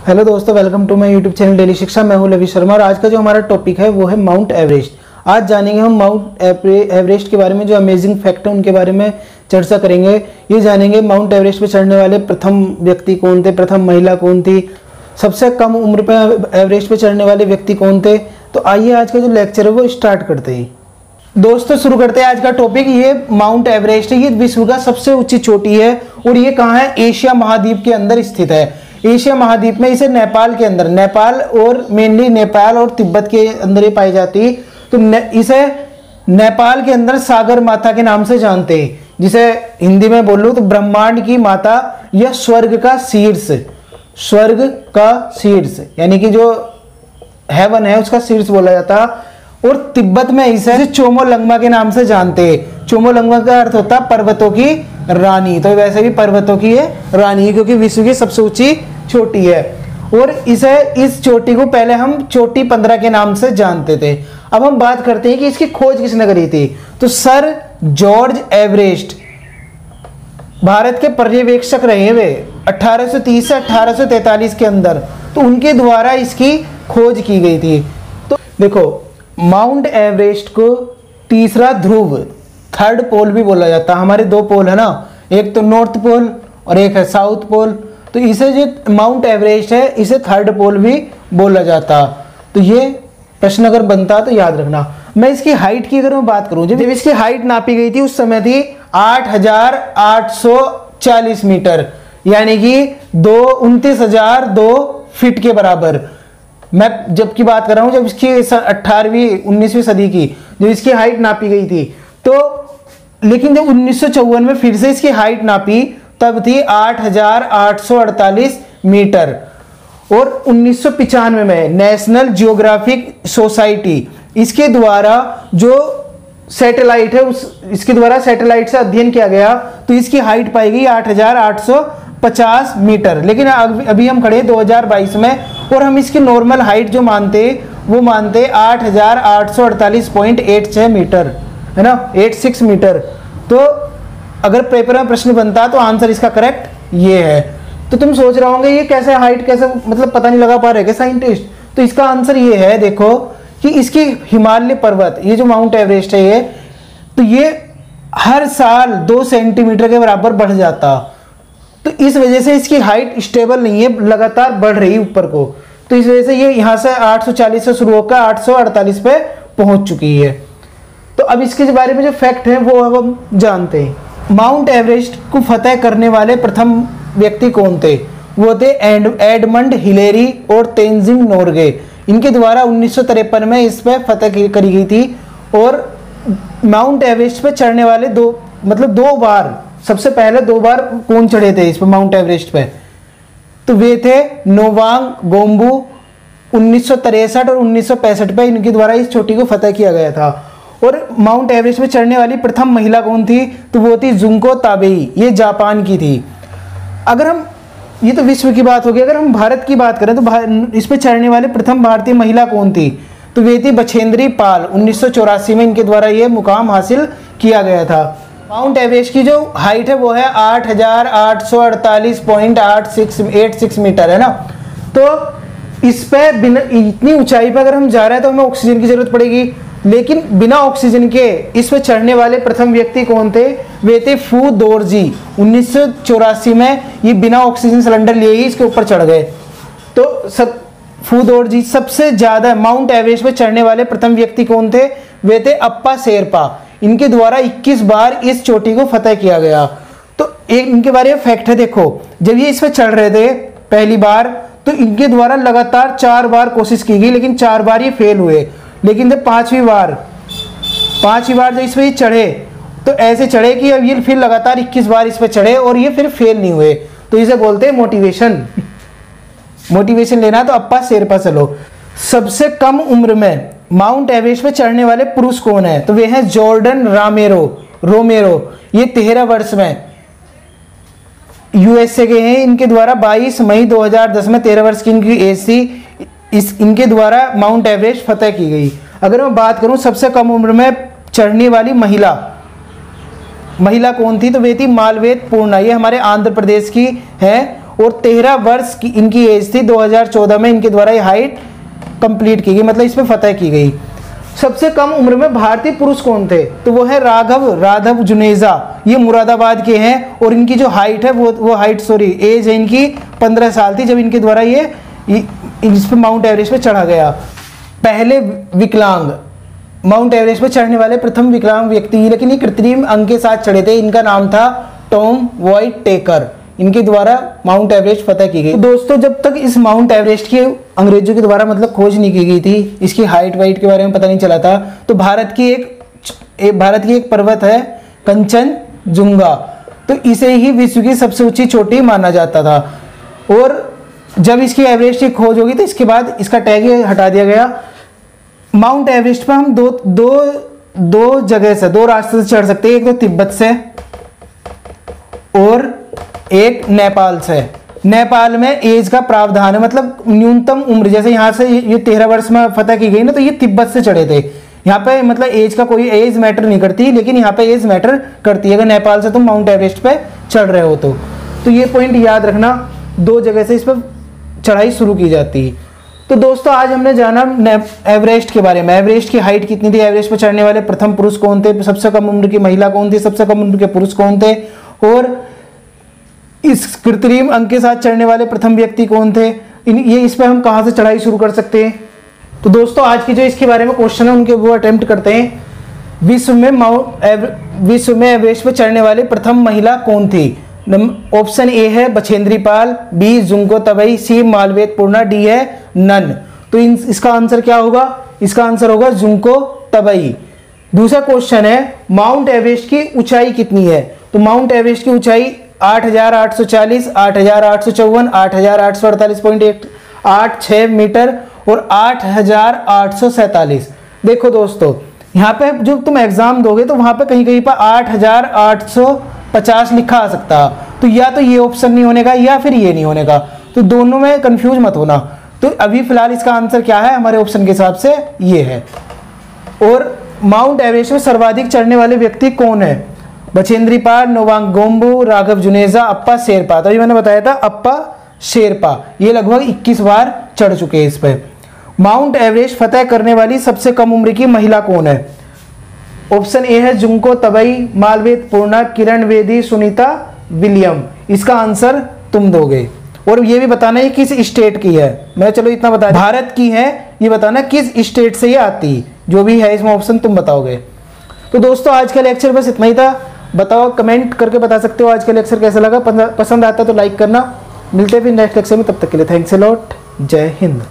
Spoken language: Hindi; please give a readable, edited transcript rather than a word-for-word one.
हेलो दोस्तों, welcome to my YouTube channel daily Shiksha. मैं हूं रवि शर्मा और आज का जो हमारा टॉपिक है वो है माउंट एवरेस्ट। आज जानेंगे हम माउंट एवरेस्ट के बारे में, जो अमेजिंग फैक्ट है उनके बारे में चर्चा करेंगे। ये जानेंगे माउंट एवरेस्ट पे चढ़ने वाले प्रथम व्यक्ति कौन थे, प्रथम महिला कौन थी, सबसे कम उम्र पे एवरेस्ट पे चढ़ने वाले व्यक्ति कौन थे। तो आइए आज का जो लेक्चर है वो स्टार्ट करते हैं। दोस्तों शुरू करते हैं आज का टॉपिक। ये माउंट एवरेस्ट है, ये विश्व का सबसे ऊंची चोटी है और ये कहाँ है? एशिया महाद्वीप के अंदर स्थित है। एशिया महाद्वीप में इसे नेपाल के अंदर, नेपाल और मेनली नेपाल और तिब्बत के अंदर ये पाई जाती है। तो इसे नेपाल के अंदर सागर माता के नाम से जानते हैं, जिसे हिंदी में बोलूं तो ब्रह्मांड की माता या स्वर्ग का शीर्ष, स्वर्ग का शीर्ष यानी कि जो हेवन है उसका शीर्ष बोला जाता। और तिब्बत में इसे चोमोलंगमा के नाम से जानते हैं। चोमोलंगमा का अर्थ होता है पर्वतों की रानी, तो वैसे भी पर्वतों की ये रानी है क्योंकि विश्व की सबसे ऊंची चोटी है। और इस चोटी को पहले हम चोटी 15 के नाम से जानते थे। अब हम बात करते हैं कि इसकी खोज किसने करी थी। तो सर जॉर्ज एवरेस्ट भारत के पर्यवेक्षक रहे वे 1830 से 1843 के अंदर, तो उनके द्वारा इसकी खोज की गई थी। तो देखो, माउंट एवरेस्ट को तीसरा ध्रुव, थर्ड पोल भी बोला जाता है। हमारे दो पोल है ना, एक तो नॉर्थ पोल और एक है साउथ पोल। तो इसे जो माउंट एवरेस्ट है इसे थर्ड पोल भी बोला जाता। तो ये प्रश्न अगर बनता तो याद रखना। मैं इसकी हाइट की अगर मैं बात करूं, जब इसकी हाइट नापी गई थी उस समय थी 8,840 मीटर, यानी कि 29,002 फीट के बराबर। मैं जब की बात कर रहा हूं, जब इसकी 18वीं 19वीं सदी की जब इसकी हाइट नापी गई थी, तो लेकिन जब 1954 में फिर से इसकी हाइट नापी तब थी 8,848 मीटर। और 1995 में नेशनल जियोग्राफिक सोसाइटी इसके द्वारा जो सैटेलाइट है इसके द्वारा सैटेलाइट से अध्ययन किया गया, तो इसकी हाइट पाई गई 8,850 मीटर। लेकिन अभी हम खड़े 2022 में और हम इसकी नॉर्मल हाइट जो मानते वो मानते 8,848.86 मीटर, है ना, 86 मीटर। तो अगर पेपर में प्रश्न बनता तो आंसर इसका करेक्ट ये है। तो तुम सोच रहे होंगे ये कैसे हाइट, कैसे मतलब पता नहीं लगा पा रहे क्या साइंटिस्ट। तो इसका आंसर ये है, देखो कि इसकी हिमालय पर्वत, ये जो माउंट एवरेस्ट है ये, तो ये हर साल 2 सेंटीमीटर के बराबर बढ़ जाता। तो इस वजह से इसकी हाइट स्टेबल नहीं है, लगातार बढ़ रही है ऊपर को। तो इस वजह से ये यहाँ से 840 से शुरू होकर 848 पे पहुंच चुकी है। तो अब इसके बारे में जो फैक्ट है वो अब हम जानते हैं। माउंट एवरेस्ट को फतेह करने वाले प्रथम व्यक्ति कौन थे? वो थे एडमंड हिलेरी और तेंजिंग नोर्गे। इनके द्वारा 1953 में इस पर फतेह करी गई थी। और माउंट एवरेस्ट पे चढ़ने वाले दो बार, सबसे पहले 2 बार कौन चढ़े थे इस पे माउंट एवरेस्ट पे? तो वे थे नोवांग गोम्बू 1963 और 1965 पे इनके द्वारा इस चोटी को फतेह किया गया था। और माउंट एवरेस्ट पे चढ़ने वाली प्रथम महिला कौन थी? तो वो थी जुंको ताबेई, ये जापान की थी। अगर हम, ये तो विश्व की बात होगी, अगर हम भारत की बात करें तो इस पे चढ़ने वाले प्रथम भारतीय महिला कौन थी? तो वे थी बछेंद्री पाल। 1984 में इनके द्वारा ये मुकाम हासिल किया गया था। माउंट एवरेस्ट की जो हाइट है वो है 8,848.86 मीटर, है ना। तो इस पे बिना इतनी ऊंचाई पर अगर हम जा रहे हैं तो हमें ऑक्सीजन की जरूरत पड़ेगी, लेकिन बिना ऑक्सीजन के इस पे चढ़ने वाले प्रथम व्यक्ति कौन थे? वे थे फू दोरजी। 1984 में ये बिना ऑक्सीजन सिलेंडर लिए ही इसके ऊपर चढ़ गए। तो फू दोरजी सबसे ज्यादा माउंट एवरेस्ट पे चढ़ने वाले प्रथम व्यक्ति कौन थे? वे थे अप्पा शेरपा। इनके द्वारा 21 बार इस चोटी को फतेह किया गया। तो एक इनके बारे में फैक्ट है, देखो जब ये इस पे चढ़ रहे थे पहली बार, तो इनके द्वारा लगातार 4 बार कोशिश की गई, लेकिन 4 बार ये फेल हुए। लेकिन जब पांचवी बार जब इस पे चढ़े तो ऐसे चढ़े कि अब ये फिर लगातार 21 बार इस पे चढ़े और ये फिर फेल नहीं हुए। तो इसे बोलते हैं मोटिवेशन लेना तो अप्पा शेरपा से लो। सबसे कम उम्र में माउंट एवरेस्ट पे चढ़ने वाले पुरुष कौन है? तो वे हैं जॉर्डन रोमेरो। ये 13 वर्ष में यूएसए के हैं। इनके द्वारा 22 मई 2010 में 13 वर्ष की इनकी एज थी, इनके द्वारा माउंट एवरेस्ट फतेह की गई। अगर मैं बात करूं सबसे कम उम्र में चढ़ने वाली महिला कौन थी? तो वे थी मालवेद पूर्णा। ये हमारे आंध्र प्रदेश की है और 13 वर्ष की इनकी एज थी। 2014 में इनके द्वारा ये हाइट कंप्लीट की गई, मतलब इस पे फतह की गई। सबसे कम उम्र में भारतीय पुरुष कौन थे? तो वो है राघव जुनेजा, ये मुरादाबाद के हैं और इनकी जो हाइट है वो हाइट एज है इनकी 15 साल थी जब इनके द्वारा ये इस पे माउंट एवरेस्ट पे चढ़ा गया। पहले विकलांग, माउंट एवरेस्ट पे चढ़ने वाले प्रथम विकलांग व्यक्ति, लेकिन ये कृत्रिम अंग के साथ चढ़े थे। इनका नाम था टॉम व्हाइटटेकर, इनके द्वारा माउंट एवरेस्ट फतह की गई। तो दोस्तों जब तक इस माउंट एवरेस्ट की अंग्रेजों के द्वारा मतलब खोज नहीं की गई थी, इसकी हाइट वाइट के बारे में पता नहीं चला था, तो भारत की एक पर्वत है कंचनजुंगा, तो इसे ही विश्व की सबसे ऊंची चोटी माना जाता था। और जब इसकी एवरेस्ट की खोज होगी तो इसके बाद इसका टैग हटा दिया गया। माउंट एवरेस्ट पर हम दो जगह से, दो रास्ते से चढ़ सकते हैं, एक तो तिब्बत से और एक नेपाल से। नेपाल में एज का प्रावधान है, मतलब न्यूनतम उम्र, जैसे यहाँ से ये 13 वर्ष में फतह की गई ना, तो ये तिब्बत से चढ़े थे। यहाँ पे मतलब एज का कोई एज मैटर नहीं करती, लेकिन यहाँ पे एज मैटर करती है अगर नेपाल से तुम माउंट एवरेस्ट पे चढ़ रहे हो तो ये पॉइंट याद रखना, दो जगह से इस पर चढ़ाई शुरू की जाती है। तो दोस्तों आज हमने जाना एवरेस्ट के बारे में, एवरेस्ट की हाइट कितनी थी, एवरेस्ट पर चढ़ने वाले प्रथम पुरुष कौन थे, सबसे कम उम्र की महिला कौन थी, सबसे कम उम्र के पुरुष कौन थे, और इस कृत्रिम अंग के साथ चढ़ने वाले प्रथम व्यक्ति कौन थे, इस पे हम कहां से चढ़ाई शुरू कर सकते हैं। तो दोस्तों आज की जो इसके बारे में क्वेश्चन है उनके वो अटेम्प्ट करते हैं। विश्व में एवरेस्ट पर चढ़ने वाले प्रथम महिला कौन थी? ऑप्शन ए है बछेंद्री पाल, बी जुंको तबई, सी मालवेद पूर्णा, डी है नन। तो इसका आंसर क्या होगा? इसका आंसर होगा जुंको तबई। दूसरा क्वेश्चन है माउंट एवरेस्ट की ऊंचाई कितनी है? तो माउंट एवरेस्ट की ऊंचाई 8,840, 8,854, 8,848.86 मीटर और 8,847। देखो दोस्तों यहाँ पे जो तुम एग्जाम दोगे तो वहां पे कहीं कहीं पर 8,850 लिखा आ सकता, तो या तो ये ऑप्शन नहीं होने का या फिर ये नहीं होने का, तो दोनों में कंफ्यूज मत होना। तो अभी फिलहाल इसका आंसर क्या है हमारे ऑप्शन के हिसाब से ये है। और माउंट एवरेस्ट में सर्वाधिक चढ़ने वाले व्यक्ति कौन है? बछेंद्री पाल, नोवांग गोम्बू, राघव जुनेजा, अप्पा शेरपा। तो ये मैंने बताया था अप्पा शेरपा, ये लगभग 21 बार चढ़ चुके हैं इस पे। माउंट एवरेस्ट फतह करने वाली सबसे कम उम्र की महिला कौन है? ऑप्शन ए है जुंको तबई, मालवेद पूर्णा, किरण बेदी, सुनीता विलियम। इसका आंसर तुम दोगे और ये भी बताना है किस स्टेट की है। मैं चलो इतना बता, भारत की है, ये बताना किस स्टेट से ये आती, जो भी है इसमें ऑप्शन तुम बताओगे। तो दोस्तों आज का लेक्चर बस इतना ही था। बताओ, कमेंट करके बता सकते हो आज का लेक्चर कैसा लगा। पसंद आता तो लाइक करना। मिलते हैं फिर नेक्स्ट लेक्चर में, तब तक के लिए थैंक्स अ लॉट। जय हिंद।